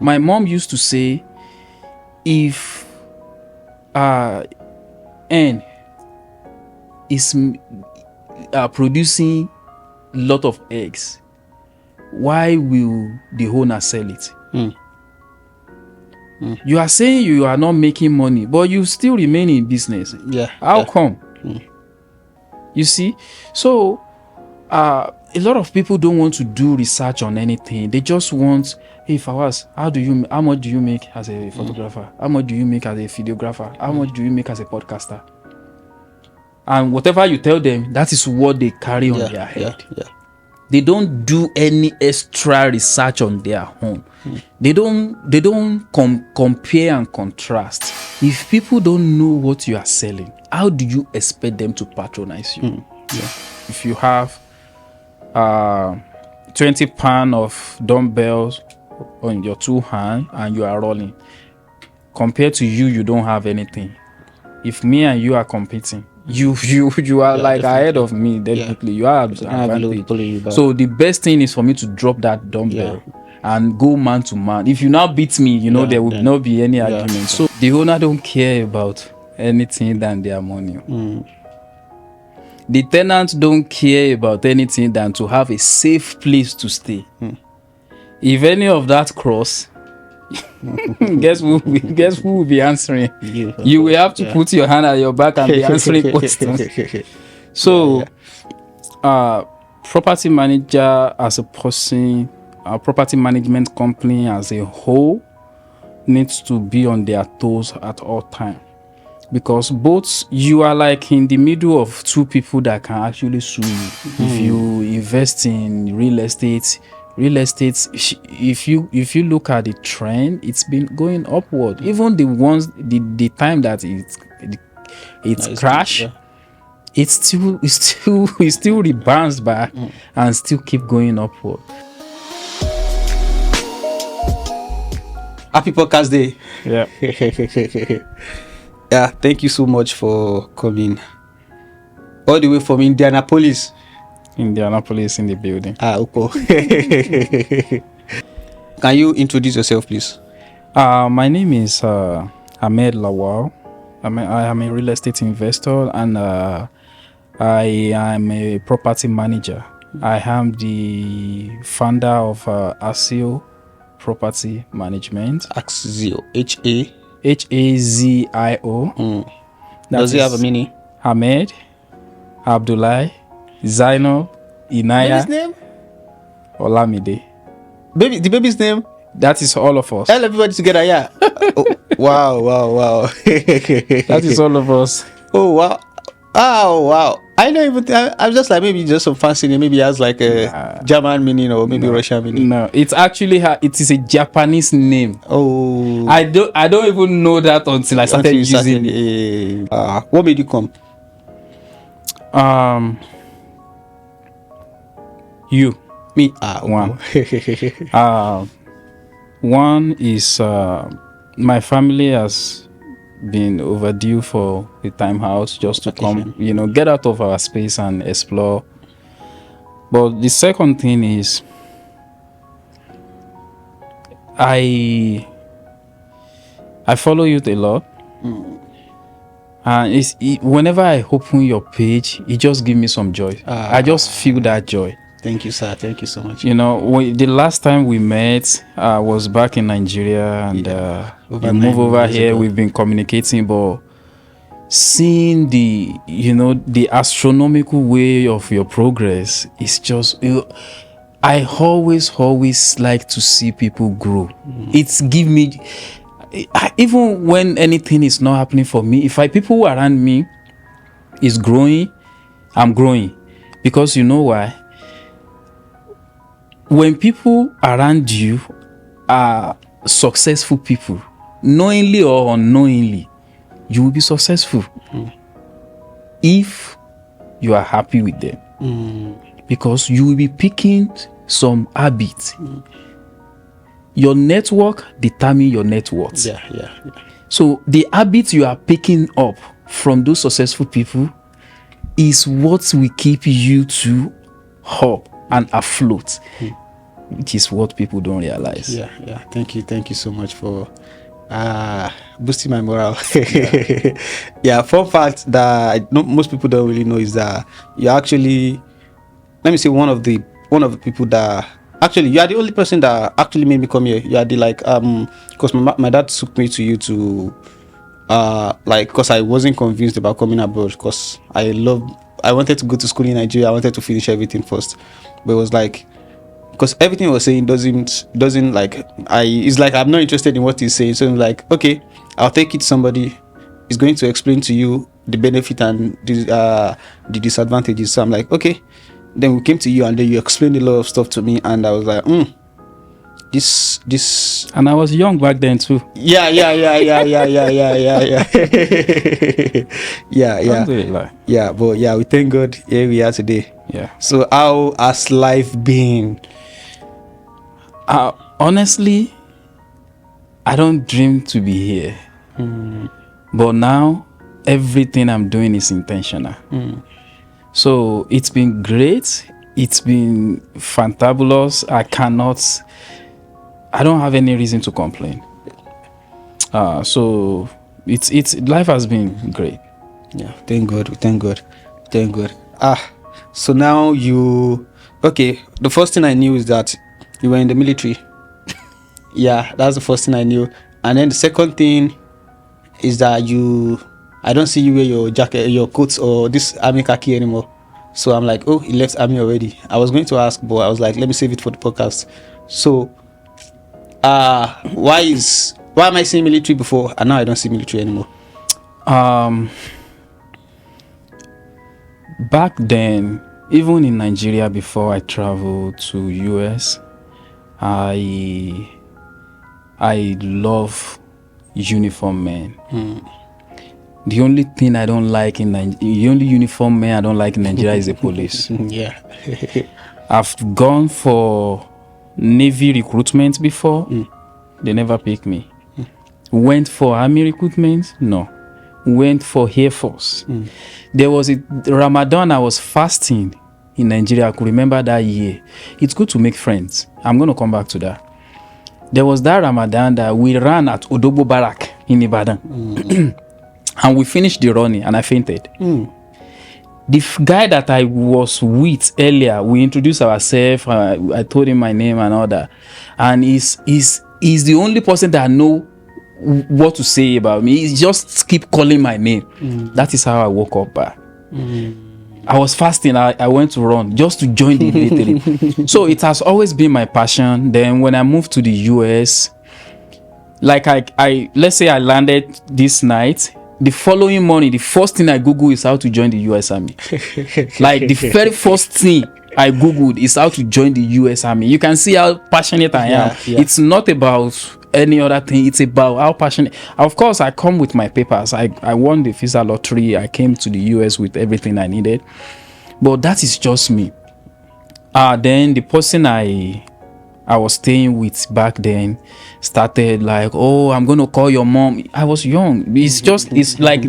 My mom used to say, if N is producing lot of eggs, why will the owner sell it? You are saying you are not making money, but you still remain in business. How come? You see? So a lot of people don't want to do research on anything. They just want, hey Fawaz, how much do you make as a photographer? How much do you make as a videographer? How much do you make as a podcaster? And whatever you tell them, that is what they carry on their head. They don't do any extra research on their own. They don't compare and contrast. If people don't know what you are selling, how do you expect them to patronize you? If you have 20 pounds of dumbbells on your two hands and you are rolling, compared to you don't have anything. If me and you are competing, you are like ahead of me, definitely. You are advantage. So the best thing is for me to drop that dumbbell and go man to man. If you now beat me, there will not be any argument. So the owner don't care about anything than their money. The tenants don't care about anything than to have a safe place to stay. If any of that cross, guess who will be answering? You will have to put your hand at your back and be answering questions. So property manager as a person, property management company as a whole needs to be on their toes at all times, because both you are like in the middle of two people that can actually sue you. If you invest in real estate, if you look at the trend, it's been going upward. Even the time that it crashed, it still rebounds back and still keep going upward. Happy podcast day. Yeah. Thank you so much for coming all the way from Indianapolis in the building. Okay. Can you introduce yourself, please? My name is Hammed Lawal. I am a real estate investor, and I am a property manager. I am the founder of Hazio Property Management. Hazio, Hazio. Does it have a meaning? Hammed, Abdullah, Zaino, Inaya. Baby's name? Olamide. The baby's name? That is all of us. Everybody together, yeah. Wow. That is all of us. Oh, wow. I know even. I'm just like, maybe just some fancy name. Maybe it has like a German meaning or maybe Russian meaning. No, it's actually it is a Japanese name. Oh, I don't even know that until I started using it. What made you come? You. Me. One. One is my family has been overdue for a time house just to come, get out of our space and explore. But the second thing is I follow you a lot. And whenever I open your page, it just gives me some joy. I just feel that joy. Thank you, sir. Thank you so much. The last time we met was back in Nigeria, and you move over here. Ago. We've been communicating, but seeing the astronomical way of your progress is just. I always like to see people grow. It's give me, even when anything is not happening for me, if people around me is growing, I'm growing, because you know why. When people around you are successful people, knowingly or unknowingly, you will be successful if you are happy with them, because you will be picking some habits. Your network determines your net worth. Yeah. So the habits you are picking up from those successful people is what will keep you to up and afloat. which is what people don't realize. Yeah. Thank you so much for boosting my morale. Yeah, fun fact that most people don't really know is that you're actually, let me say, one of the people that actually, you are the only person that actually made me come here. You are the because my dad took me to you to because I wasn't convinced about coming abroad, because I wanted to go to school in Nigeria. I wanted to finish everything first, but it was like, because everything he was saying doesn't like, it's like I'm not interested in what he's saying. So I'm like, okay, I'll take it to somebody is going to explain to you the benefit and the disadvantages. So I'm like, okay. Then we came to you, and then you explained a lot of stuff to me, and I was like, this. And I was young back then too. Yeah. Alhamdulillah. Yeah, but yeah, we thank God here we are today. Yeah. So how has life been? Honestly, I don't dream to be here. But now everything I'm doing is intentional. So it's been great. It's been fantabulous. I don't have any reason to complain. So it's life has been great. Yeah, thank God. So now the first thing I knew is that you were in the military. Yeah, that's the first thing I knew. And then the second thing is that I don't see you wear your jacket, your coats, or this army khaki anymore. So I'm like, oh, he left army already. I was going to ask, but I was like, let me save it for the podcast. So why am I seeing military before and now I don't see military anymore? Back then, even in Nigeria, before I traveled to US, I love uniform men. The only thing I don't like the only uniform man I don't like in Nigeria is the police. Yeah. I've gone for Navy recruitment before. They never picked me. Went for Army recruitment. No. Went for Air Force. There was a Ramadan, I was fasting in Nigeria. I could remember that year. It's good to make friends. I'm going to come back to that. There was that Ramadan that we ran at Odogbo Barrack in Ibadan. And we finished the running and I fainted. The guy that I was with earlier, we introduced ourselves. I told him my name and all that. And he's the only person that I know what to say about me. He just keep calling my name. That is how I woke up. I was fasting. I went to run just to join the military. So it has always been my passion. Then when I moved to the US, like I let's say I landed this night. The following morning, the first thing I Google is how to join the US Army. Like the very first thing I Googled is how to join the US Army. You can see how passionate I am. Yeah. It's not about any other thing. It's about how passionate. Of course, I come with my papers. I won the visa lottery. I came to the US with everything I needed. But that is just me. Then the person I was staying with back then started like, oh, I'm going to call your mom. I was young. It's like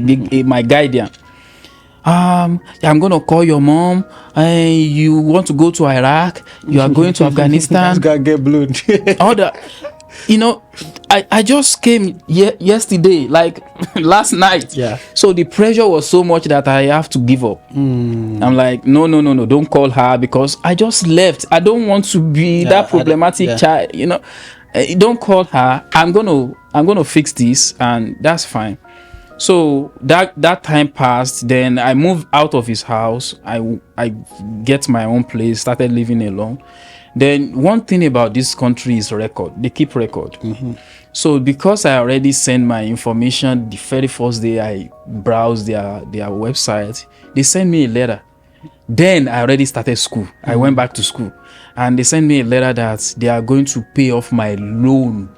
my guardian. I'm going to call your mom. You want to go to Iraq? You are going to Afghanistan? This guy get blown. All that. I just came yesterday, like last night. Yeah. So the pressure was so much that I have to give up. I'm like, no, don't call her because I just left. I don't want to be that problematic child. Don't call her. I'm gonna fix this, and that's fine. So that time passed. Then I moved out of his house. I get my own place. Started living alone. Then one thing about this country is record. They keep record. So because I already sent my information the very first day I browsed their website, they sent me a letter. Then I already started school. I went back to school. And they sent me a letter that they are going to pay off my loan.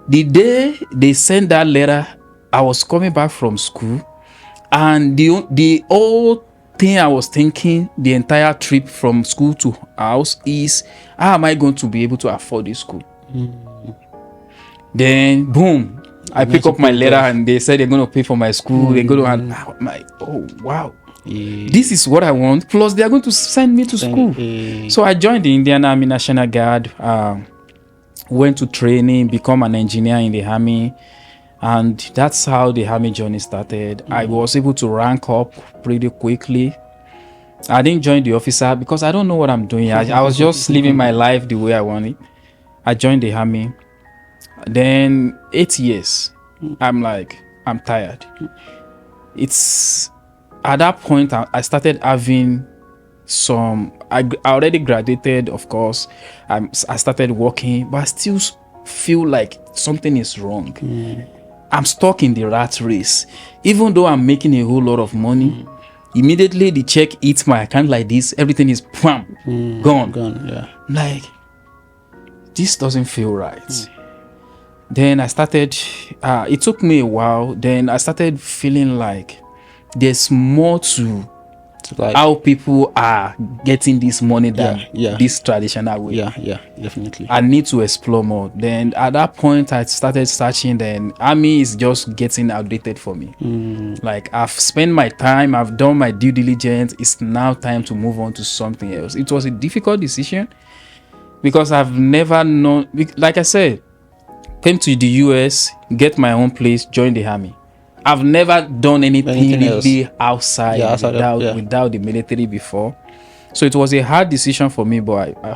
The day they sent that letter, I was coming back from school. And the whole thing I was thinking the entire trip from school to house is, how am I going to be able to afford this school? Then boom, I pick up my letter and they said they're going to pay for my school. They're going to, and oh wow. This is what I want. Plus, they are going to send me to school. So I joined the Indian Army National Guard. Went to training, become an engineer in the army, and that's how the army journey started. I was able to rank up pretty quickly. I didn't join the officer because I don't know what I'm doing. I was just living my life the way I want it. I joined the army. Then 8 years, I'm tired. It's at that point I started having I already graduated, of course. I started working, but I still feel like something is wrong. I'm stuck in the rat race. Even though I'm making a whole lot of money, immediately the check hits my account like this, everything is gone. Yeah. Like, this doesn't feel right. Then I started, it took me a while. Then I started feeling like there's more to how people are getting this money than this traditional way. Yeah, definitely. I need to explore more. Then at that point, I started searching. Then army is just getting outdated for me. Like, I've spent my time, I've done my due diligence. It's now time to move on to something else. It was a difficult decision because I've never known. Like I said, came to the US, get my own place, join the army. I've never done anything really outside without the military before. So it was a hard decision for me, but I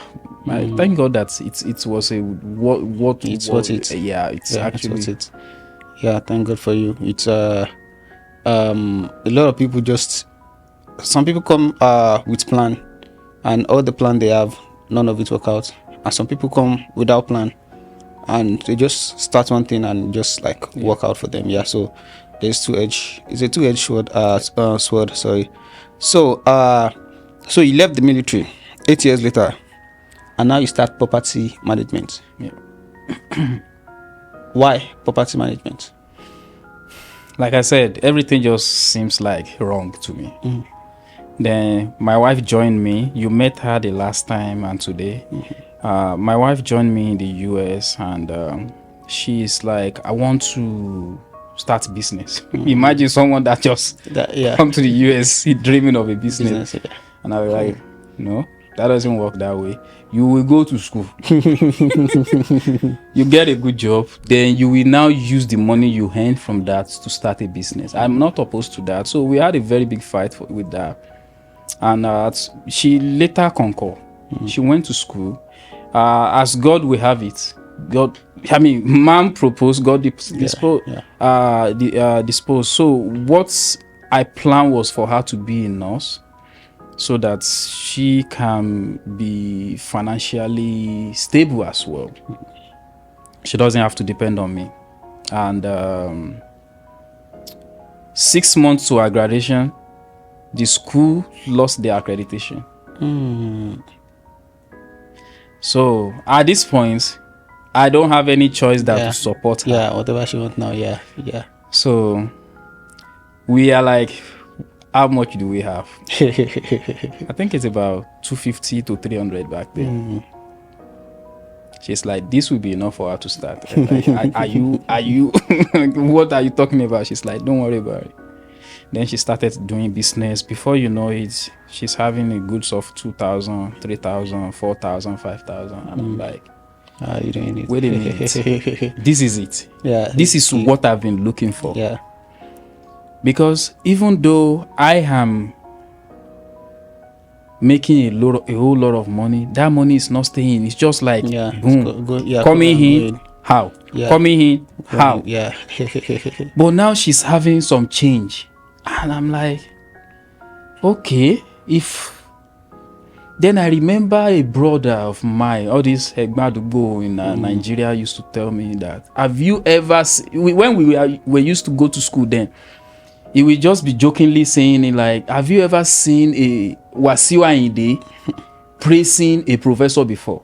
thank God that it was a what it's worth it. Yeah, it's actually worth it. Yeah, thank God for you. It's a lot of people some people come with plan, and all the plan they have, none of it work out. And some people come without plan, and they just start one thing and just work out for them. Yeah, so there's it's a two-edged sword. Sorry. So you left the military 8 years later, and now you start property management. Yeah. Why property management? Like I said, everything just seems like wrong to me. Then my wife joined me. You met her the last time and today. My wife joined me in the US, and she's like, I want to start business. Imagine someone that just come to the US dreaming of a business. And I was like, no, that doesn't work that way. You will go to school. You get a good job, then you will now use the money you earn from that to start a business. I'm not opposed to that. So we had a very big fight with that. And she later concurred. She went to school. As God will have it, man proposed, God disposed. Disposed. So what I planned was for her to be a nurse, so that she can be financially stable as well. She doesn't have to depend on me. And 6 months to her graduation, the school lost their accreditation. So at this point, I don't have any choice to support her. Yeah, whatever she wants now. Yeah. So we are like, how much do we have? I think it's about 250 to 300 back then. She's like, this will be enough for her to start. Like, are you what are you talking about? She's like, don't worry about it. Then she started doing business. Before you know it, she's having a goods of 2,000, 3,000, 4,000, 5,000. And I'm like, you don't need it. Wait a minute. This is it. Yeah. This is what I've been looking for. Yeah. Because even though I am making a whole lot of money, that money is not staying. It's just like boom. Coming in, how? Yeah. Coming in, how? Yeah. But now she's having some change. And I'm like, okay, then I remember a brother of mine, all this Egbadugo in Nigeria used to tell me that, have you ever when we used to go to school then, he would just be jokingly saying it like, have you ever seen a Wasiu Ayinde praising a professor before?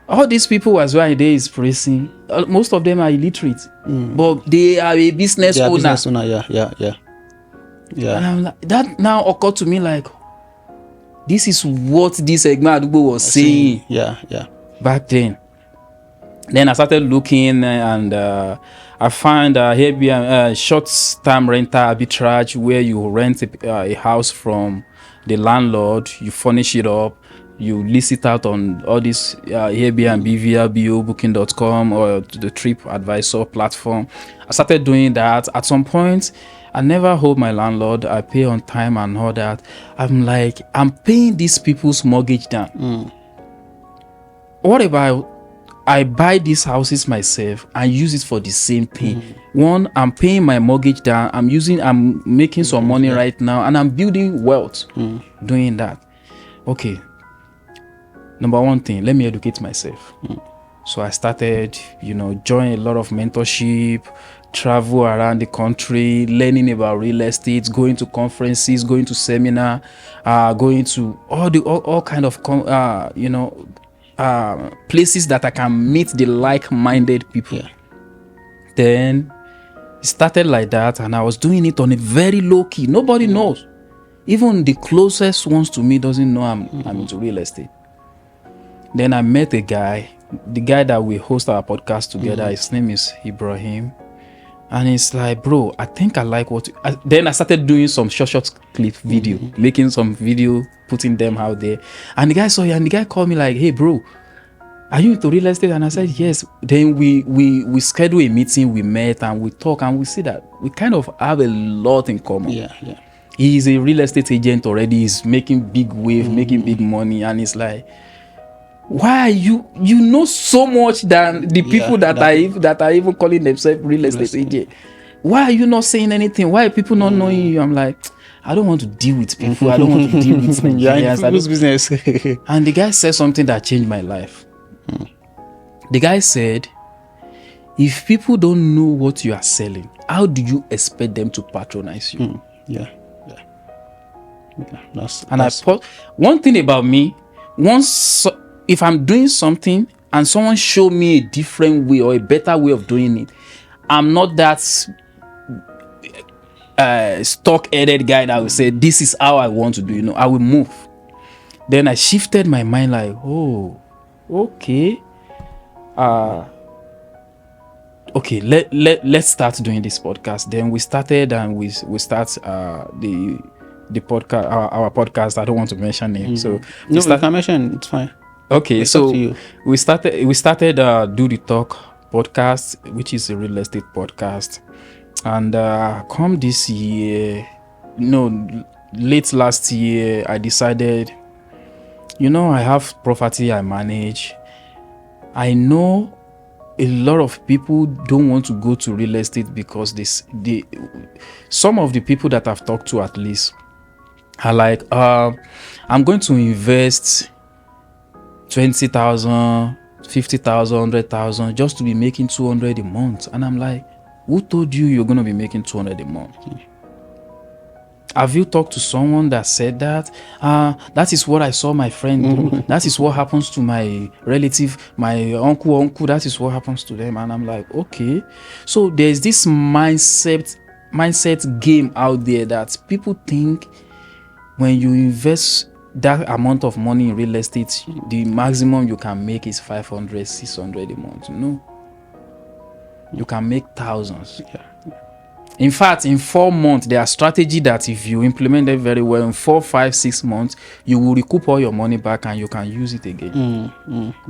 All these people Wasiu Ayinde is praising, most of them are illiterate, but they are a business owner. Yeah. And I'm like, that now occurred to me like, this is what this Egbadugo was saying. Yeah. Back then. Then I started looking, and I find Airbnb, short-term rental arbitrage, where you rent a house from the landlord, you furnish it up, you list it out on all these Airbnb, VRBO, Booking.com, or the TripAdvisor platform. I started doing that. At some point, I never hold my landlord. I pay on time and all that. I'm like, I'm paying these people's mortgage down. What about I buy these houses myself and use it for the same thing? One, I'm paying my mortgage down. I'm making some money right now, and I'm building wealth doing that. Okay. Number one thing, let me educate myself. So I started, join a lot of mentorship, travel around the country, learning about real estate, going to conferences, going to seminar, going to all kind of places that I can meet the like-minded people. Then it started like that, and I was doing it on a very low key. Nobody knows. Even the closest ones to me doesn't know I'm into real estate. Then I met the guy that we host our podcast together. His name is Ibrahim. And it's like, bro, I think I like then I started doing some short clip video, making some video, putting them out there. And the guy saw it, and the guy called me like, hey, bro, are you into real estate? And I said, yes. Then we schedule a meeting, we met, and we talk, and we see that we kind of have a lot in common. Yeah. He's a real estate agent already. He's making big wave, making big money. And it's like, why are you know so much than the people that are even calling themselves real estate agent? Why are you not saying anything? Why are people not knowing you? I'm like, I don't want to deal with people. I don't want to deal with Nigerians. Business. And the guy said something that changed my life. The guy said, if people don't know what you are selling, how do you expect them to patronize you? One thing about me, if I'm doing something and someone show me a different way or a better way of doing it, I'm not that stock-headed guy that will say, this is how I want to do. I will move. Then I shifted my mind like, oh, okay. Let's start doing this podcast. Then we started, and we start the podcast, our podcast. I don't want to mention name. So you can mention, it's fine. Okay, so we started Do the Talk podcast, which is a real estate podcast. And come this year, late last year, I decided, I have property I manage. I know a lot of people don't want to go to real estate because some of the people that I've talked to, at least, are like, I'm going to invest 20,000, 50,000, 100,000 just to be making 200 a month. And I'm like, who told you you're going to be making 200 a month? Have you talked to someone that said that? That is what I saw my friend do. That is what happens to my relative, my uncle. That is what happens to them. And I'm like, okay. So there's this mindset game out there that people think when you invest that amount of money in real estate, the maximum you can make is 500, 600 a month. No. You can make thousands. In fact, in 4 months, there are strategies that if you implement them very well, in 4, 5, 6 months, you will recoup all your money back and you can use it again.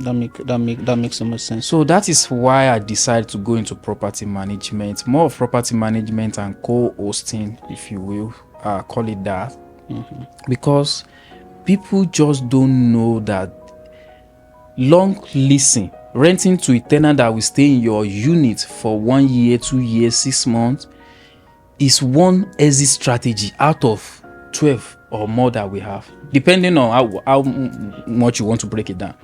That makes so much sense. So that is why I decided to go into property management, more of property management and co-hosting, if you will, call it that. Because people just don't know that long leasing, renting to a tenant that will stay in your unit for 1 year, 2 years, 6 months, is one exit strategy out of 12 or more that we have, depending on how much you want to break it down.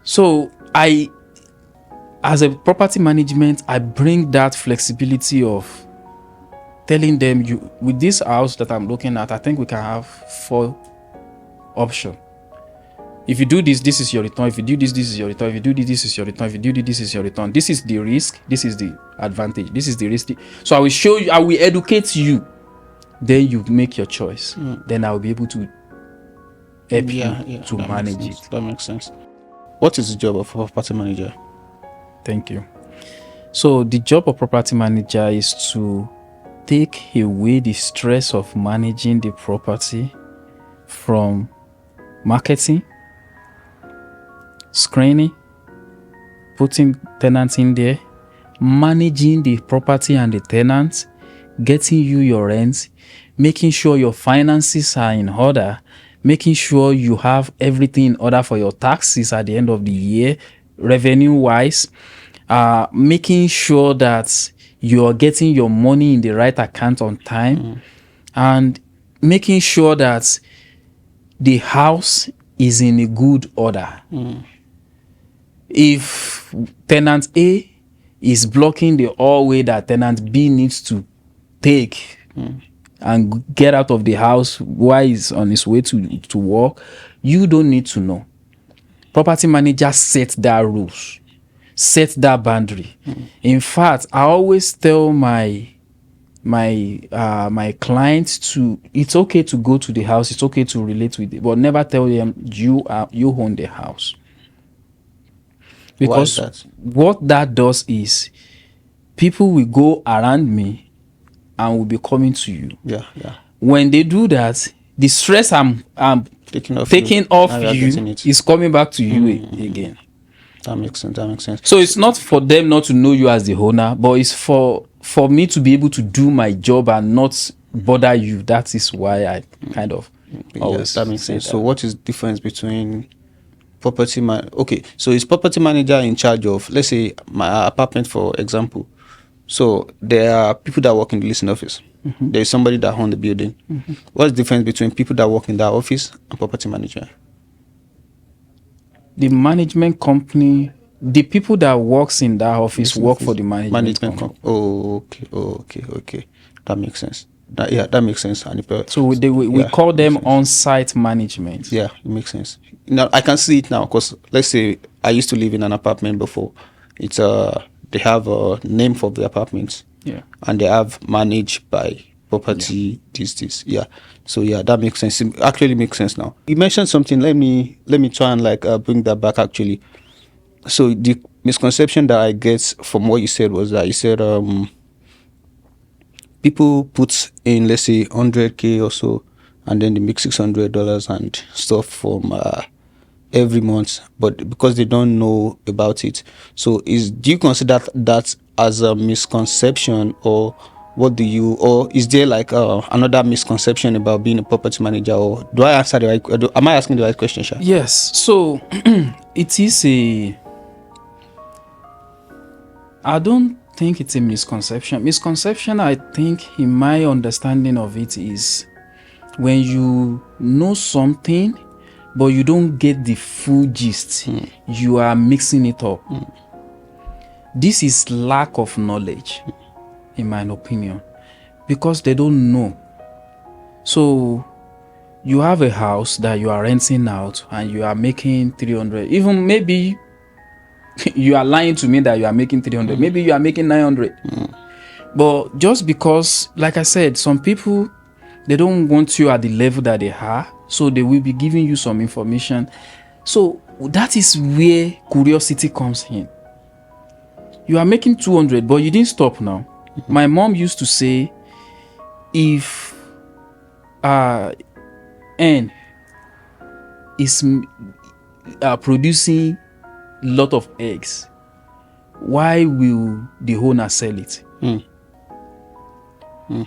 So as a property management, I bring that flexibility of telling them, with this house that I'm looking at, I think we can have 4 options. If you do this, this is your return. If you do this, this is your return. If you do this, this is your return. If you do this, this is your return. This is the risk. This is the advantage. This is the risk. So I will show you. I will educate you. Then you make your choice. Then I will be able to help you to manage it. That makes sense. What is the job of a property manager? Thank you. So the job of property manager is to take away the stress of managing the property from marketing, screening, putting tenants in there, managing the property and the tenants, getting you your rent, making sure your finances are in order, making sure you have everything in order for your taxes at the end of the year, revenue wise, making sure that you're getting your money in the right account on time, and making sure that the house is in a good order. If tenant A is blocking the hallway that tenant B needs to take and get out of the house while he's on his way to work, you don't need to know. Property manager set that rules, set that boundary. In fact, I always tell my clients to, it's okay to go to the house, it's okay to relate with it, but never tell them you own the house. Because Why is that? what that does is people will go around me and will be coming to you. Yeah. When they do that, the stress I'm Taking off you getting it. is coming back to you again. That makes sense. So it's not for them not to know you as the owner, but it's for me to be able to do my job and not bother you. That is why I kind of always that makes say sense. that. So what is the difference between property man? Okay, so is property manager in charge of, let's say, my apartment, for example? So there are people that work in the leasing office. There is somebody that owns the building. What's the difference between people that work in that office and property manager? The management company, the people that works in that office work for the management company. Okay. That makes sense. That makes sense. So we call them on-site management. Yeah, it makes sense. Now I can see it now, because let's say I used to live in an apartment before. It's they have a name for the apartments. Yeah. And they have managed by property this. Yeah. So yeah, that makes sense. It actually makes sense now. You mentioned something. Let me try and bring that back actually. So the misconception that I get from what you said was that you said people put in, let's say, 100K or so, and then they make $600 and stuff from every month, but because they don't know about it. So do you consider that as a misconception, or what do you, or is there like another misconception about being a property manager? Or do I answer the right, am I asking the right question, Sha? Yes. So it is I don't think it's a misconception. Misconception, I think, in my understanding of it, is when you know something but you don't get the full gist, you are mixing it up. This is lack of knowledge, in my opinion, because they don't know. So you have a house that you are renting out and you are making 300, even maybe you are lying to me that you are making 300, maybe you are making 900. But just because, like I said, some people, they don't want you at the level that they are, so they will be giving you some information. So that is where curiosity comes in. You are making 200, but you didn't stop now. My mom used to say, if N is producing a lot of eggs, why will the owner sell it?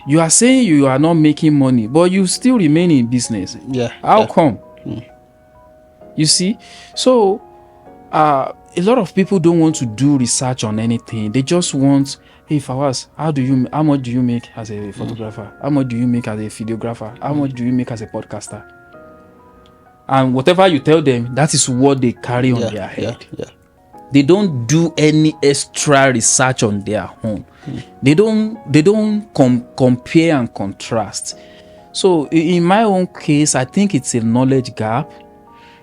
You are saying you are not making money, but you still remain in business. How come? You see? So a lot of people don't want to do research on anything. They just want, hey Fawaz, how much do you make as a photographer? How much do you make as a videographer? How much do you make as a podcaster? And whatever you tell them, that is what they carry on their head. They don't do any extra research on their own. They don't compare and contrast. So in my own case, I think it's a knowledge gap,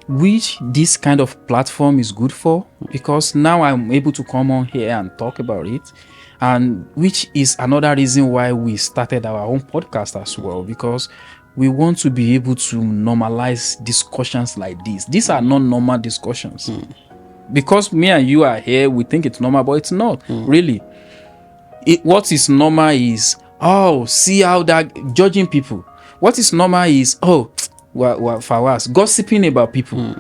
which this kind of platform is good for, because now I'm able to come on here and talk about it, and which is another reason why we started our own podcast as well, because we want to be able to normalize discussions like this. These are not normal discussions. Because me and you are here, we think it's normal, but it's not really. What is normal is, oh, see how that judging people. What is normal is, oh, Fawaz, gossiping about people.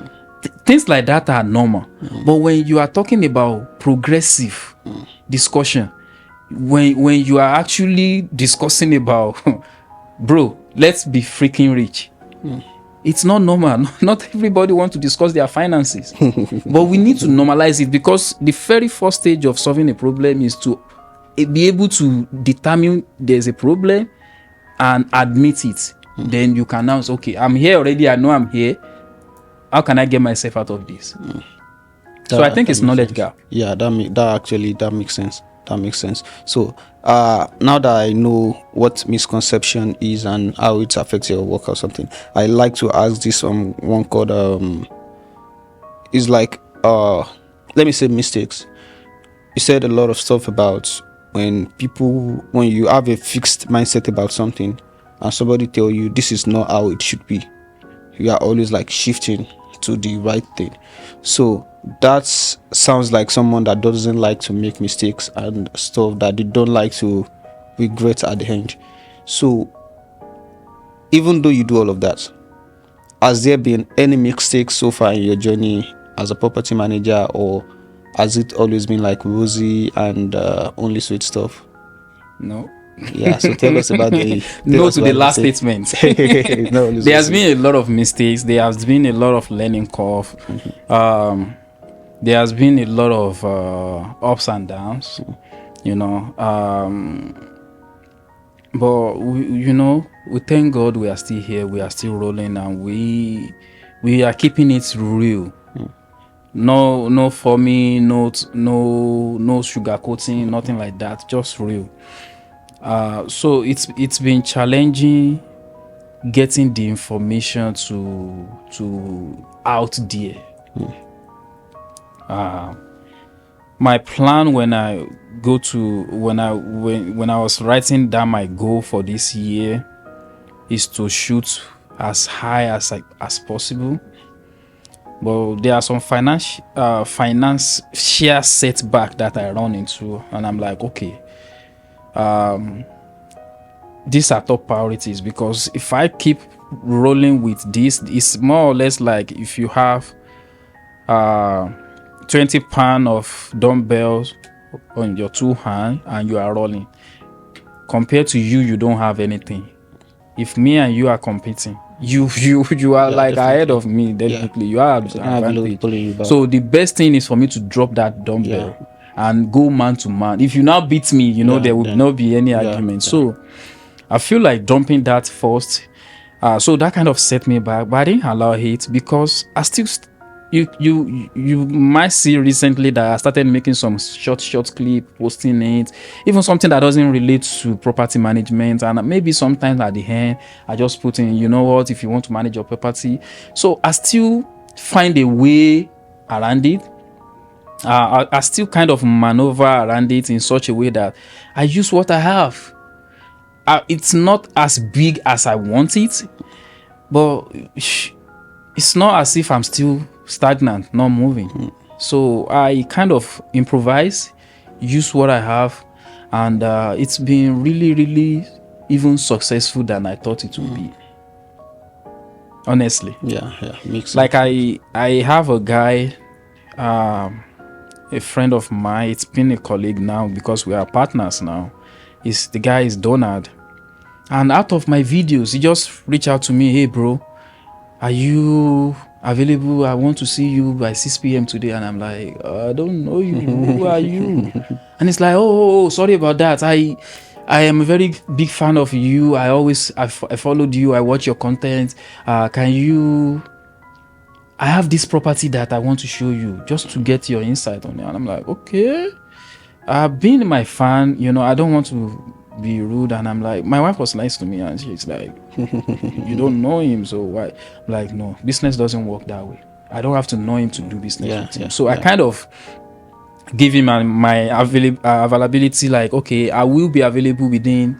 Things like that are normal. But when you are talking about progressive discussion, when you are actually discussing about, bro, let's be freaking rich. It's not normal. Not everybody wants to discuss their finances. But we need to normalize it, because the very first stage of solving a problem is to be able to determine there's a problem and admit it. Then you can now say, okay, I'm here already. I know I'm here. How can I get myself out of this? So I think it's knowledge gap. Yeah, that makes sense. That makes sense. So now that I know what misconception is and how it affects your work or something, I like to ask this one called is like let me say mistakes. You said a lot of stuff about when you have a fixed mindset about something and somebody tell you this is not how it should be, you are always like shifting to the right thing. So that sounds like someone that doesn't like to make mistakes and stuff, that they don't like to regret at the end. So even though you do all of that, has there been any mistakes so far in your journey as a property manager, or has it always been like rosy and only sweet stuff? No. Yeah, so tell us about the no to the last statement. No, there has been a lot of mistakes. There has been a lot of learning curve. There has been a lot of ups and downs, you know. But we thank God we are still here. We are still rolling, and we are keeping it real. No for me, no sugarcoating, nothing like that. Just real. So it's been challenging getting the information to out there. My plan when I was writing down my goal for this year is to shoot as high as possible. But there are some financial setback that I run into, and I'm like, okay, these are top priorities, because if I keep rolling with this, it's more or less like if you have 20 pounds of dumbbells on your two hands and you are rolling, compared to you don't have anything. If me and you are competing, you are like definitely ahead of me, definitely. You are advantage. So the best thing is for me to drop that dumbbell and go man to man. If you now beat me, there will not be any argument. So I feel like dumping that first. So that kind of set me back, but I didn't allow it, because I still you might see recently that I started making some short clip, posting it, even something that doesn't relate to property management, and maybe sometimes at the end I just put in, if you want to manage your property. So I still find a way around it. I still kind of maneuver around it in such a way that I use what I have. It's not as big as I want it, but it's not as if I'm still stagnant, not moving. So I kind of improvise, use what I have, and it's been really, really even successful than I thought it would be. Honestly. Yeah, makes sense. Like I have a guy, a friend of mine. It's been a colleague now because we are partners now. The guy is Donald, and out of my videos, he just reached out to me. Hey, bro, are you available? I want to see you by 6 p.m. today. And I'm like, I don't know you. Who are you? And it's like, oh, sorry about that. I am a very big fan of you. I followed you. I watch your content. I have this property that I want to show you, just to get your insight on it. And I'm like, okay. Being my fan, I don't want to be rude, and I'm like, my wife was nice to me, and she's like, you don't know him, so why? I'm like, no, business doesn't work that way. I don't have to know him to do business with him. So I kind of give him my availability, like, okay, I will be available within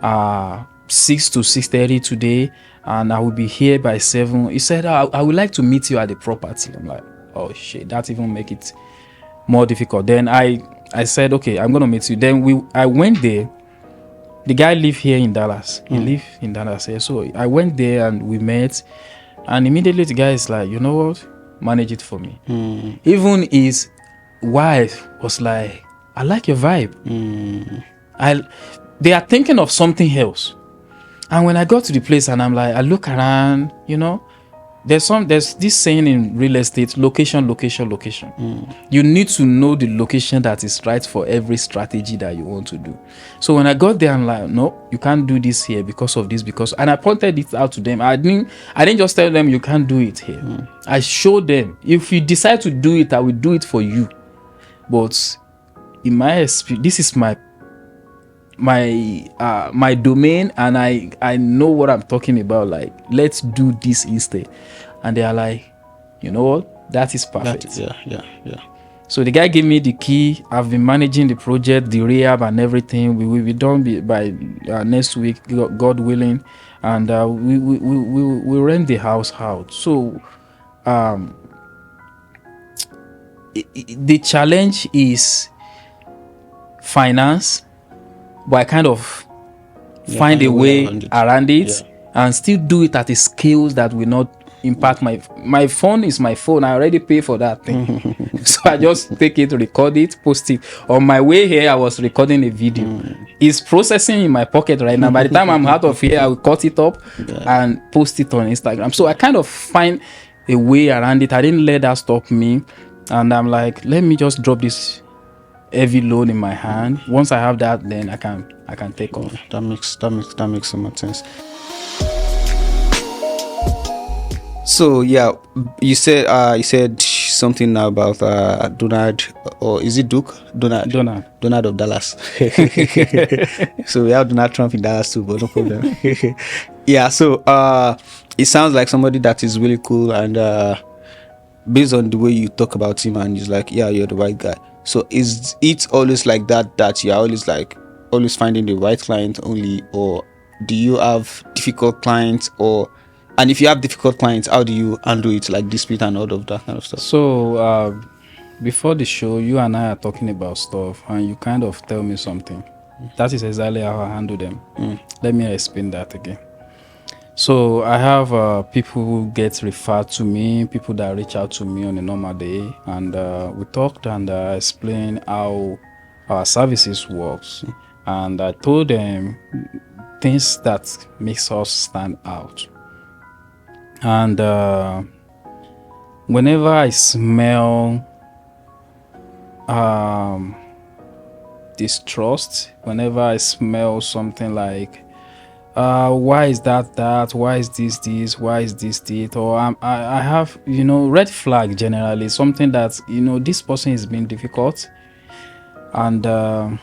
6 to 6:30 today, and I will be here by 7. He said, I would like to meet you at the property. I'm like, oh shit, that even make it more difficult. Then I I said, okay, I'm gonna meet you. Then I went there. The guy live here in Dallas. He live in Dallas here. So I went there and we met. And immediately the guy is like, you know what? Manage it for me. Even his wife was like, I like your vibe. They are thinking of something else. And when I got to the place and I'm like, I look around, you know, there's this saying in real estate, location. You need to know the location that is right for every strategy that you want to do. So when I got there, I'm like, no, you can't do this here because of this, and I pointed it out to them. I didn't just tell them you can't do it here. I showed them, if you decide to do it, I will do it for you. But in my experience, this is my domain, and I know what I'm talking about. Like, let's do this instead. And they are like, you know what, that is perfect. Yeah. So the guy gave me the key. I've been managing the project, the rehab and everything. We will be done by next week, God willing, and we rent the house out. So the challenge is finance, but I kind of find a way around it and still do it at a scale that will not impact my phone. Is my phone. I already pay for that thing. So I just take it, record it, post it. On my way here, I was recording a video. It's processing in my pocket right now. By the time I'm out of here, I will cut it up and post it on Instagram. So I kind of find a way around it. I didn't let that stop me. And I'm like, let me just drop this heavy load in my hand. Once I have that, then I can take off. That makes so much sense. So yeah, you said something about Donald, or is it Duke? Donald of Dallas. So we have Donald Trump in Dallas too, but no problem. Yeah, so it sounds like somebody that is really cool, and based on the way you talk about him, and he's like, yeah, you're the right guy. So is it always like that you're always finding the right client only, or do you have difficult clients? And if you have difficult clients, how do you handle it, like dispute and all of that kind of stuff? So before the show, you and I are talking about stuff, and you kind of tell me something. That is exactly how I handle them. Let me explain that again. So I have people who get referred to me, people that reach out to me on a normal day, and we talked and explained how our services works, and I told them things that makes us stand out. And whenever I smell distrust, whenever I smell something like why is that, why is this, why is this, or I have, red flag, generally something that, this person is being difficult, and I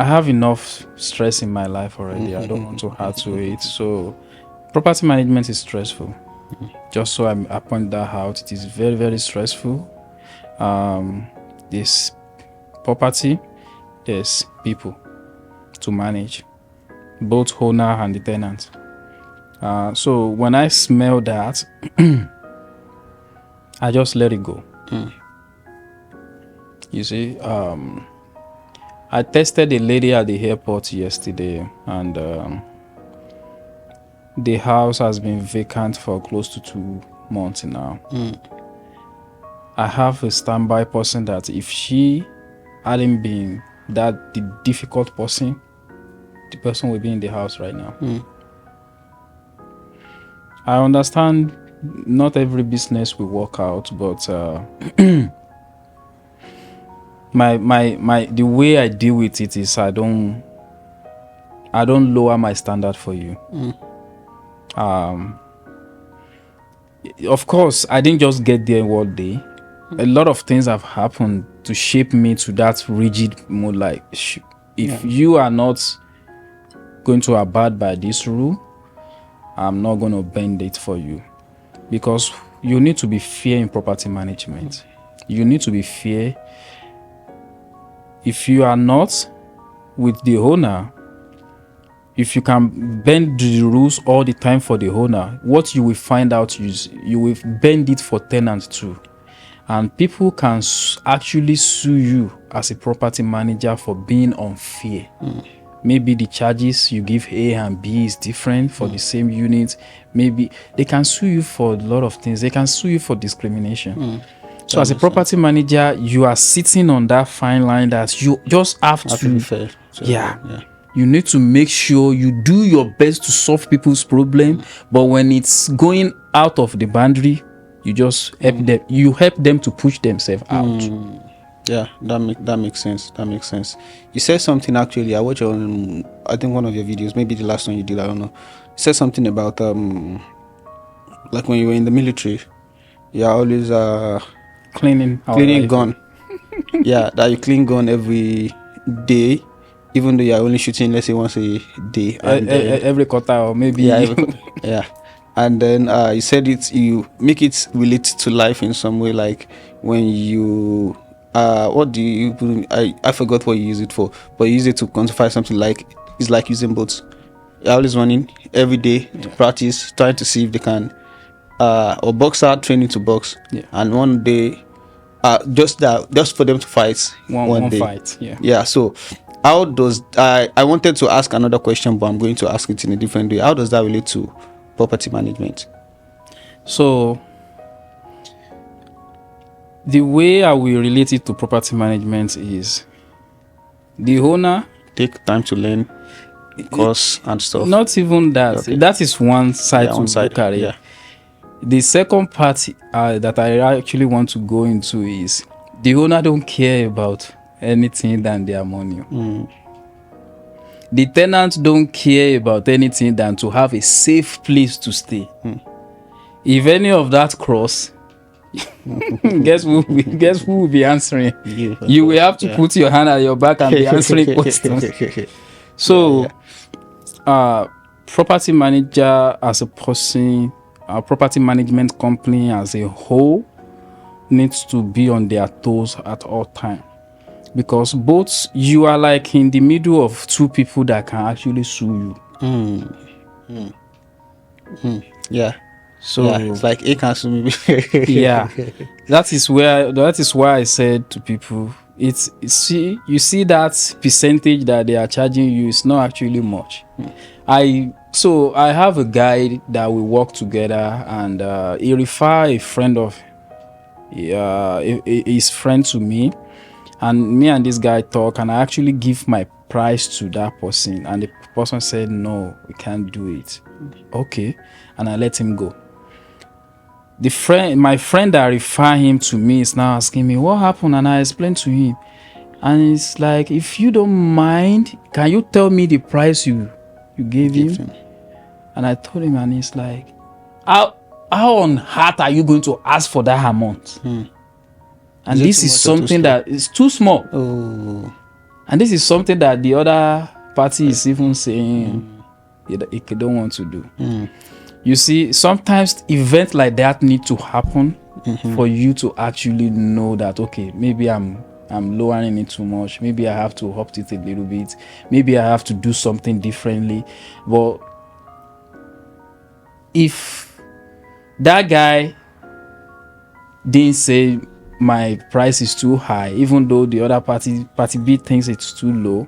have enough stress in my life already. I don't want to add to it. So property management is stressful. Just so I point that out, it is very, very stressful. This property, there's people to manage, both owner and the tenant. So when I smell that, I just let it go. You see, I tested a lady at the airport yesterday, and the house has been vacant for close to 2 months now. I have a standby person that if she hadn't been the difficult person, the person will be in the house right now. I understand not every business will work out, but the way I deal with it is I don't lower my standard for you. Of course, I didn't just get there one day. A lot of things have happened to shape me to that rigid mode. Like, if you are not going to abide by this rule, I'm not going to bend it for you, because you need to be fair in property management. You need to be fair. If you are not with the owner, if you can bend the rules all the time for the owner, what you will find out is you will bend it for tenants too. and people can actually sue you as a property manager for being unfair. Maybe the charges you give A and B is different for the same unit. Maybe they can sue you for a lot of things. They can sue you for discrimination. So as a property manager, you are sitting on that fine line that you just have to be fair. Yeah. You need to make sure you do your best to solve people's problem, but when it's going out of the boundary, you just help them. You help them to push themselves out. Yeah, that makes sense. That makes sense. You said something actually. I watched on, I think one of your videos, maybe the last one you did. I don't know. You said something about like when you were in the military, you're always Cleaning gun. Yeah, that you clean gun every day, even though you're only shooting, let's say, once a day. And every quarter, or maybe yeah. And then you said you make it relate to life in some way, like when you what do you put I forgot what you use it for, but you use it to quantify something like it's like using boats. You're always running every day to practice, trying to see if they can or boxer training to box, and one day just for them to fight one day. Fight. So how does I wanted to ask another question, but I'm going to ask it in a different way. How does that relate to property management? So the way I will relate it to property management is the owner take time to learn course and stuff. Not even that. Okay. That is one side to look at it. Yeah. The second part that I actually want to go into is the owner don't care about anything than their money. The tenants don't care about anything than to have a safe place to stay. If any of that cross, guess who will be answering? You will have to put your hand at your back and be answering questions. So, property manager as a person, property management company as a whole needs to be on their toes at all time, because both you are like in the middle of two people that can actually sue you. Yeah. So it's like it can sue me. Yeah, that is why I said to people, you see that percentage that they are charging you is not actually much. I have a guy that we work together, and he referred a friend of his friend to me, and me and this guy talk, and I actually give my price to that person, and the person said, no, we can't do it. Okay, and I let him go. My friend that referred him to me is now asking me what happened, and I explained to him, and it's like, if you don't mind, can you tell me the price you gave him? And I told him, and he's like, how on earth are you going to ask for that amount? And this is something that is too small. And this is something that the other party is even saying they don't want to do. You see, sometimes events like that need to happen for you to actually know that, okay, maybe I'm lowering it too much. Maybe I have to up it a little bit. Maybe I have to do something differently. But if that guy didn't say my price is too high, even though the other party B thinks it's too low,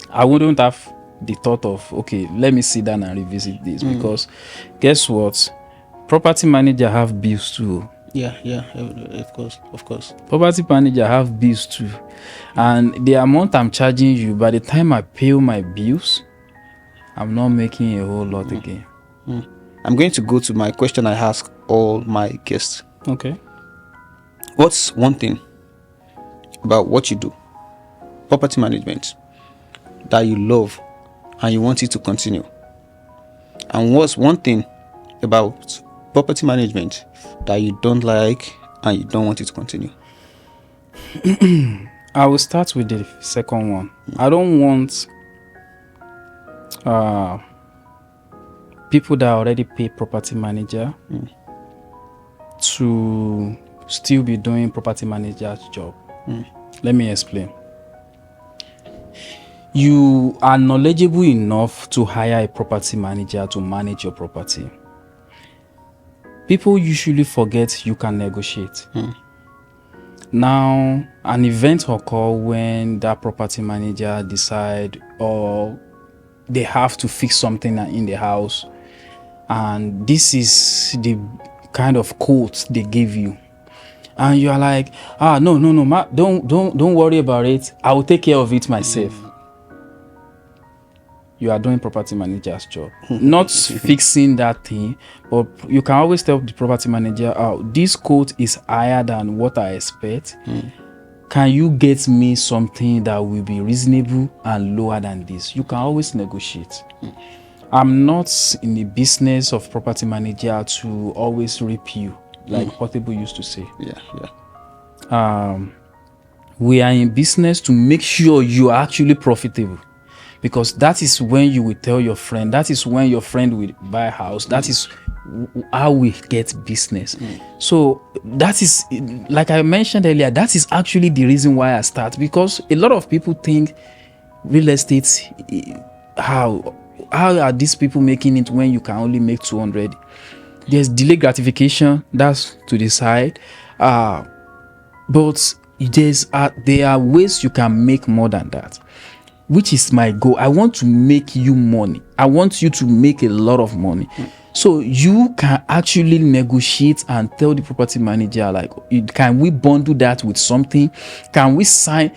I wouldn't have the thought of, okay, let me sit down and revisit this, because guess what? Property manager have bills too. Yeah, of course. Property manager have bills too, and the amount I'm charging you, by the time I pay my bills, I'm not making a whole lot again. I'm going to go to my question I ask all my guests. Okay. What's one thing about what you do, property management, that you love and you want it to continue? And what's one thing about property management that you don't like and you don't want it to continue? I will start with the second one. I don't want people that already pay property manager to still be doing property manager's job. Let me explain. You are knowledgeable enough to hire a property manager to manage your property. People usually forget you can negotiate. Now, an event occur when that property manager decide or they have to fix something in the house, and this is the kind of quote they give you, and you are like, no, don't worry about it, I will take care of it myself. You are doing property manager's job, not fixing that thing. But you can always tell the property manager, this quote is higher than what I expect. Can you get me something that will be reasonable and lower than this? You can always negotiate. I'm not in the business of property manager to always rip you, like Portable used to say. We are in business to make sure you are actually profitable, because that is when you will tell your friend, that is when your friend will buy a house, that is how we get business. So that is, like I mentioned earlier, that is actually the reason why I start, because a lot of people think real estate, how are these people making it when you can only make 200? There's delayed gratification, that's to the side, but there are ways you can make more than that, which is my goal. I want to make you money. I want you to make a lot of money. So you can actually negotiate and tell the property manager, like, can we bundle that with something? Can we sign?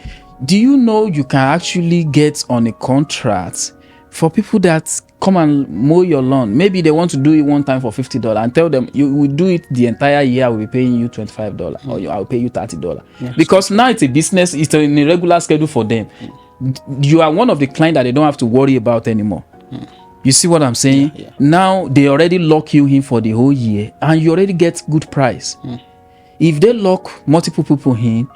Do you know you can actually get on a contract for people that come and mow your lawn? Maybe they want to do it one time for $50 and tell them, you will do it the entire year, I will be paying you $25 or I'll pay you $30. Because now it's a business, it's in a regular schedule for them. You are one of the clients that they don't have to worry about anymore. You see what I'm saying? Now they already lock you in for the whole year and you already get good price. If they lock multiple people in,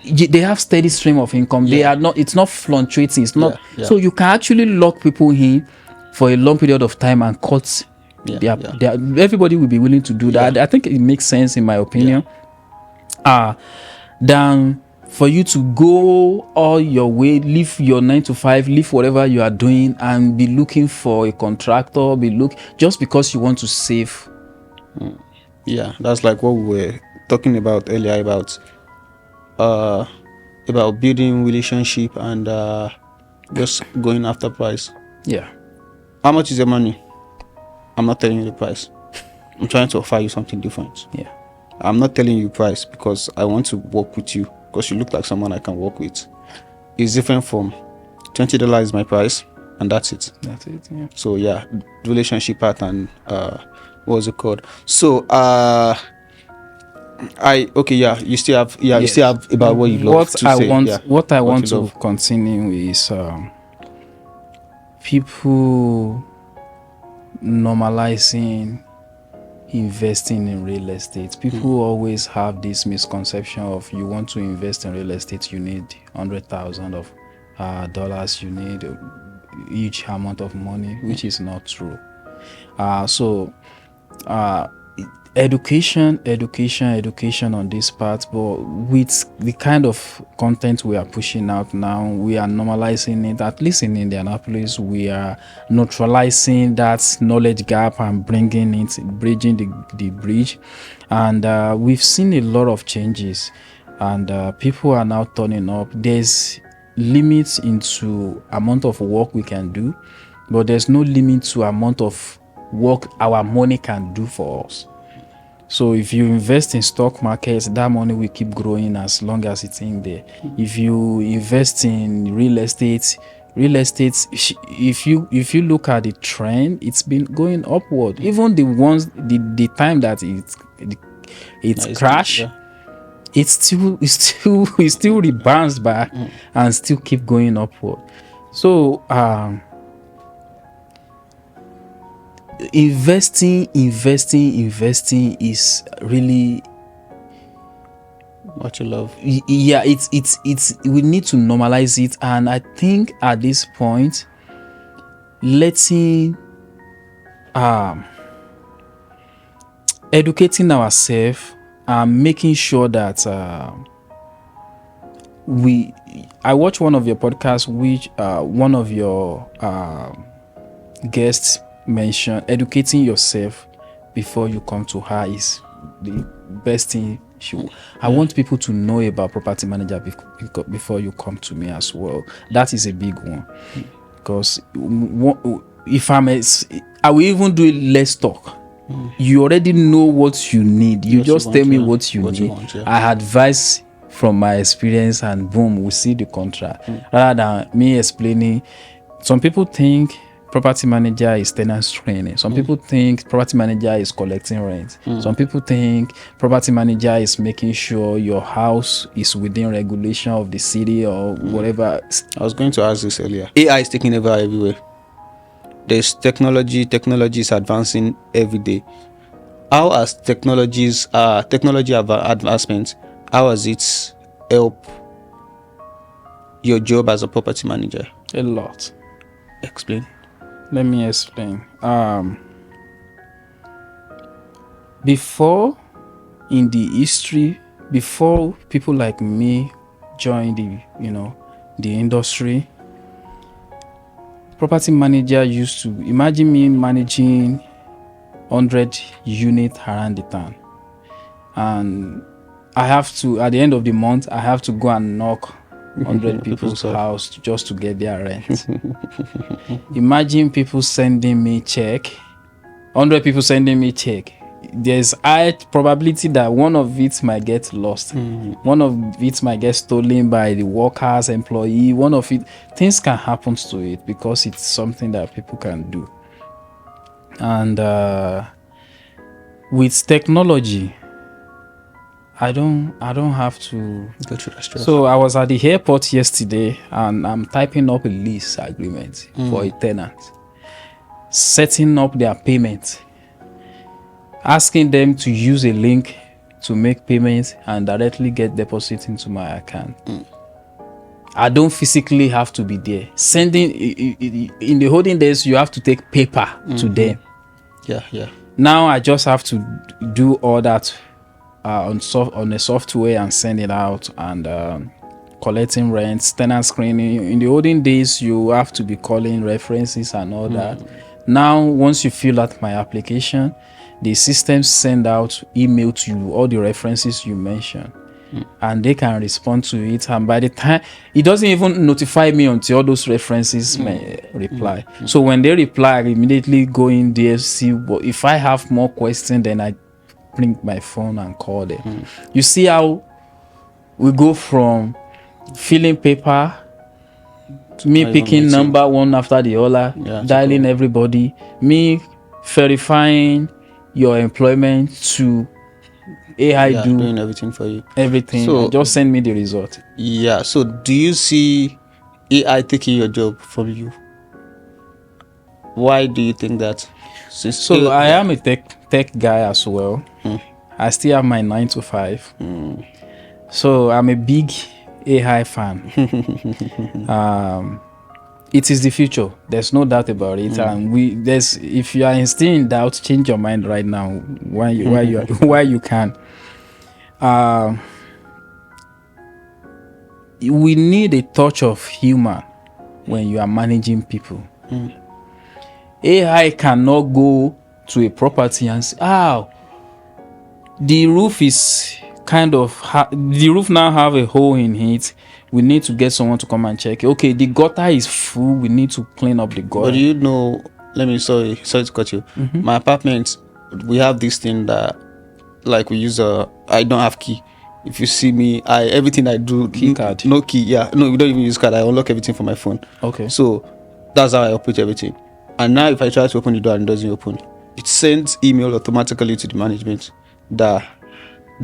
they have steady stream of income. They are not, it's not fluctuating, it's not. So you can actually lock people in for a long period of time and cut everybody will be willing to do that. I think it makes sense in my opinion. Than for you to go all your way, leave your 9 to 5, leave whatever you are doing and be looking for a contractor, just because you want to save. That's like what we were talking about earlier about building relationship and just going after price. How much is your money? I'm not telling you the price. I'm trying to offer you something different. I'm not telling you price because I want to work with you, because you look like someone I can work with. It's different from $20 is my price and that's it. So relationship part and what was it called? So you still have about what you love to say. What I want to continue is people normalizing investing in real estate. People always have this misconception of, you want to invest in real estate, you need $100,000 of dollars, you need a huge amount of money, which is not true. Education on this part, but with the kind of content we are pushing out now, we are normalizing it. At least in Indianapolis, we are neutralizing that knowledge gap and bringing the bridge, and we've seen a lot of changes, and people are now turning up. There's limits into amount of work we can do, but there's no limit to amount of work our money can do for us. So if you invest in stock markets, that money will keep growing as long as it's in there. If you invest in real estate, if you look at the trend, it's been going upward. Even the time that it crashed, it still rebounds back and still keep going upward. So investing is really what you love. It's we need to normalize it, and I think at this point, letting educating ourselves and making sure that I watched one of your podcasts, which one of your guests mentioned educating yourself before you come to her is the best thing I want people to know about property manager before you come to me as well. That is a big one, because if I will even do it less talk. You already know what you need. You just tell me what you need. I advise from my experience, and boom, we see the contract. Rather than me explaining. Some people think property manager is tenant training. Some people think property manager is collecting rent. Some people think property manager is making sure your house is within regulation of the city or whatever. I was going to ask this earlier. AI is taking over everywhere. There's technology is advancing every day. How has technology advancement, how has it helped your job as a property manager? A lot. Explain. Let me explain. Before, in the history, before people like me joined the industry, property manager used to imagine me managing 100 units around the town, and I have to, at the end of the month, I have to go and knock 100 people's house just to get their rent. Imagine people sending me check, 100 people sending me check. There's high probability that one of it might get lost. One of it might get stolen by the workers, employee. One of it, things can happen to it because it's something that people can do. And with technology, I don't have to go through that stress. So I was at the airport yesterday, and I'm typing up a lease agreement for a tenant, setting up their payment, asking them to use a link to make payments and directly get deposit into my account. I don't physically have to be there. Sending in the olden days, you have to take paper to them. Yeah. Now I just have to do all that on a software and send it out, and collecting rents, tenant screening. In the olden days, you have to be calling references and all that. Now, once you fill out my application, the system send out email to you all the references you mentioned, and they can respond to it. And by the time, it doesn't even notify me until all those references may reply. So when they reply, I immediately go in there, see what, if I have more questions, then I bring my phone and call them. You see how we go from filling paper to me picking number one after the other, dialing everybody, me verifying your employment, to AI doing everything for you. Everything. So just send me the result. Yeah. So do you see AI taking your job from you? Why do you think that? So I am a tech guy as well. I still have my 9 to 5. So I'm a big AI fan. It is the future. There's no doubt about it. And if you are still in doubt, change your mind right now. Why you can. We need a touch of human when you are managing people. AI cannot go to a property and say, the roof is the roof now have a hole in it. We need to get someone to come and check. Okay, the gutter is full. We need to clean up the gutter. But you know, sorry to cut you. My apartment, we have this thing that, like, we use I don't have key. If you see me, everything I do, key card. No key. Yeah, no, we don't even use card. I unlock everything from my phone. Okay. So that's how I operate everything. And now if I try to open the door and it doesn't open, it sends email automatically to the management that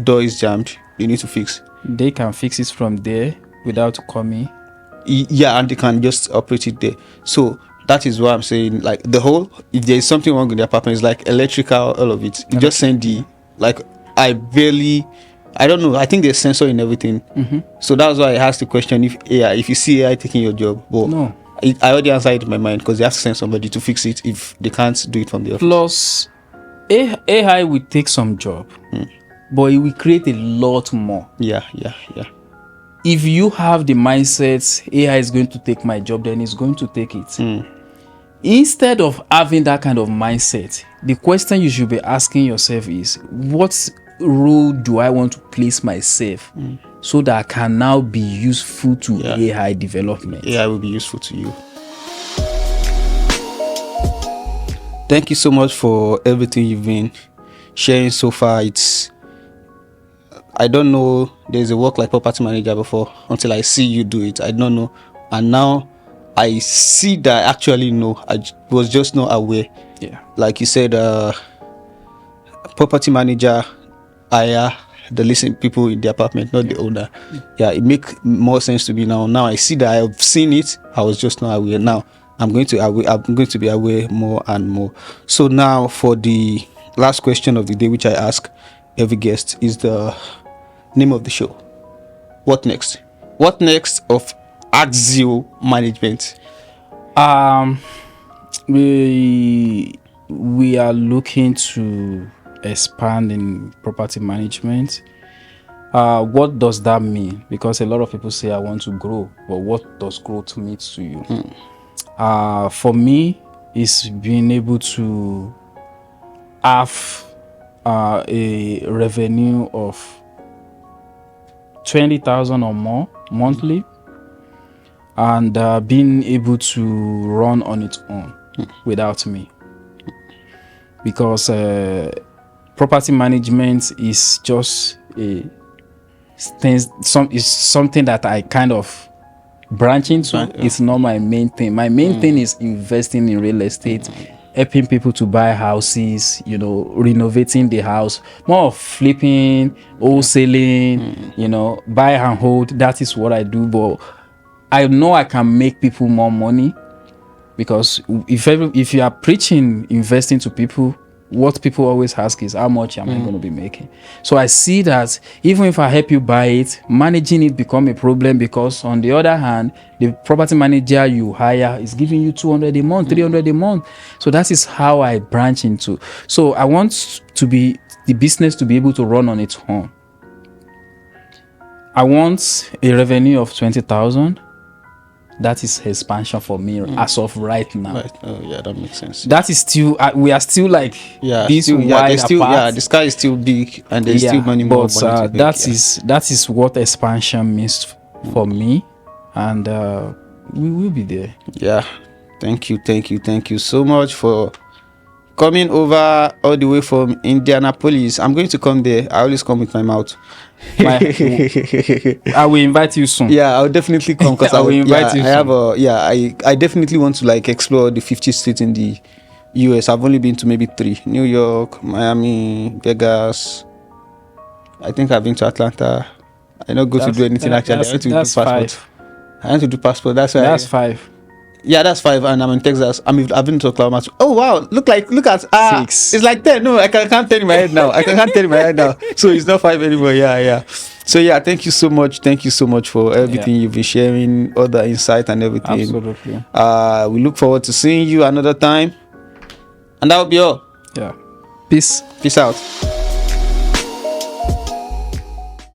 door is jammed. You need to fix. They can fix it from there without coming. Yeah, and they can just operate it there. So that is why I'm saying, like, if there is something wrong with the apartment, it's like electrical, all of it. You just send I don't know. I think there's sensor in everything. So that's why I asked the question, if you see AI taking your job. But no. I already answered it in my mind, because they have to send somebody to fix it if they can't do it from the office. Plus, AI will take some job, but it will create a lot more. Yeah. If you have the mindset, AI is going to take my job, then it's going to take it. Instead of having that kind of mindset, the question you should be asking yourself is, what role do I want to place myself so that I can now be useful to AI development? AI will be useful to you. Thank you so much for everything you've been sharing so far. I don't know there's a work like property manager before until I see you do it. I don't know. And now I see that I actually know. I was just not aware. Yeah. Like you said, property manager hire the listening people in the apartment, not the owner. Yeah, it makes more sense to me now. Now I see that I've seen it. I was just not aware. Now I'm going to be aware more and more. So now for the last question of the day, which I ask every guest, is the name of the show. What next? What next of Hazio management? We are looking to expand in property management. What does that mean? Because a lot of people say I want to grow, but what does growth mean to you? For me, it's being able to have a revenue of 20,000 or more monthly, and being able to run on its own without me. Because property management is just something that I kind of branch into. It's not my main thing. My main thing is investing in real estate, helping people to buy houses, renovating the house, more of flipping, wholesaling, buy and hold. That is what I do. But I know I can make people more money, because if you are preaching investing to people, what people always ask is, how much am I going to be making? So I see that even if I help you buy it, managing it become a problem, because on the other hand, the property manager you hire is giving you 200 a month, 300 a month. So that is how I branch into. So I want the business to be able to run on its own. I want a revenue of 20,000. That is expansion for me as of right now. Right. Oh, yeah, that makes sense. That is still, we are still like this wide apart. Yeah, the sky is still big, and there's still money more. But that is what expansion means for me, and we will be there. Yeah, thank you so much for coming over all the way from Indianapolis. I'm going to come there. I always come with my mouth. I will invite you soon. Yeah, I'll definitely come, because I will invite you soon. I definitely want to explore the 50 states in the US. I've only been to maybe 3: New York, Miami, Vegas. I think I've been to Atlanta. I don't go to do anything actually. I went to do passport. 5. I went to do passport. That's 5. Yeah, that's 5, and I'm in Texas. I've been to Oklahoma. Oh wow! Look at 6. It's like 10. No, I can't tell in my head now. So it's not 5 anymore. Yeah. So yeah, thank you so much. Thank you so much for everything you've been sharing, all the insight and everything. Absolutely. We look forward to seeing you another time, and that will be all. Yeah. Peace out.